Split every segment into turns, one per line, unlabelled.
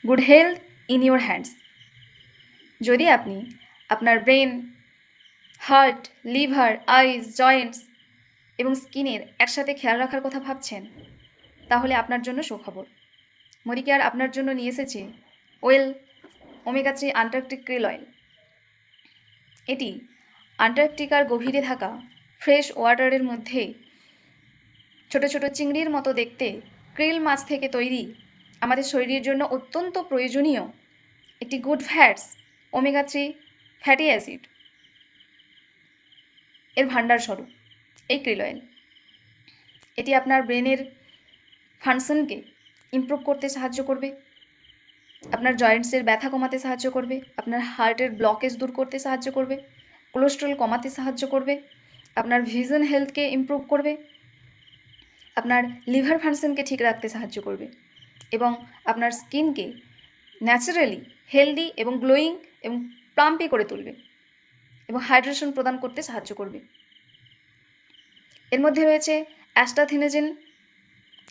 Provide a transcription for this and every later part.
Good health in your hands. যদি আপনি আপনার ব্রেন, হার্ট, লিভার, আইস, জয়েন্টস এবং স্কিনের একসাথে খেয়াল রাখার কথা ভাবছেন, তাহলে আপনার জন্য সুখবর। মরিকেয়ার আপনার জন্য নিয়ে এসেছে well omega-3 Antarctic krill oil. এটি আন্টার্কটিকার গভীরে থাকা ফ্রেশ ওয়াটারের মধ্যে ছোট ছোট চিংড়ির মতো দেখতে krill মাছ থেকে তৈরি আমাদের শরীরের জন্য অত্যন্ত প্রয়োজনীয় একটি good fats omega-3 fatty acid এর ভাণ্ডার স্বরূপ এই krill অয়েল। এটি আপনার ব্রেনের ফাংশনকে ইমপ্রুভ করতে সাহায্য করবে, আপনার জয়েন্টসের ব্যথা কমাতে সাহায্য করবে, আপনার হার্টের ব্লকেজ দূর করতে সাহায্য করবে, কোলেস্ট্রল কমাতে সাহায্য করবে, আপনার ভিশন হেলথকে ইমপ্রুভ করবে, আপনার লিভার ফাংশনকে ঠিক রাখতে সাহায্য করবে এবং আপনার স্কিনকে ন্যাচারালি হেলদি এবং গ্লোয়িং এবং প্লাম্পি করে তুলবে এবং হাইড্রেশন প্রদান করতে সাহায্য করবে। এর মধ্যে রয়েছে অ্যাস্টাথিনোজেন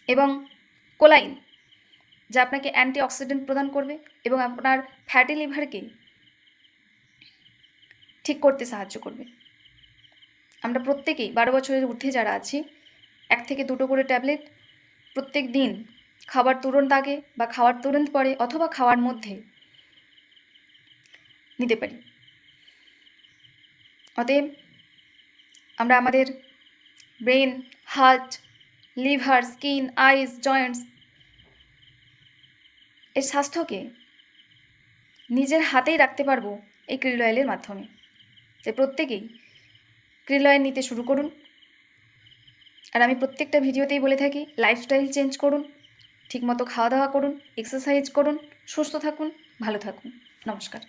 এবং কোলাইন, যা আপনাকে অ্যান্টিঅক্সিডেন্ট প্রদান করবে এবং আপনার ফ্যাটি লিভারকে ঠিক করতে সাহায্য করবে। আমরা প্রত্যেকেই 12 বছরের ঊর্ধ্বে যারা আছি 1 থেকে 2টো করে ট্যাবলেট প্রত্যেক দিন খাবার তুরন্ত আগে বা খাওয়ার তুরন্ত পরে অথবা খাওয়ার মধ্যে নিতে পারি। অতএব আমরা আমাদের ব্রেন, হার্ট, লিভার, স্কিন, আইস, জয়েন্টস এর স্বাস্থ্যকে নিজের হাতেই রাখতে পারবো এই krill অয়েলের মাধ্যমে। তাই প্রত্যেকেই krill অয়েল নিতে শুরু করুন। আর আমি প্রত্যেকটা ভিডিওতেই বলে থাকি, লাইফস্টাইল চেঞ্জ করুন, ঠিকমতো খাওয়া দাওয়া করুন, এক্সারসাইজ করুন, সুস্থ থাকুন, ভালো থাকুন। নমস্কার।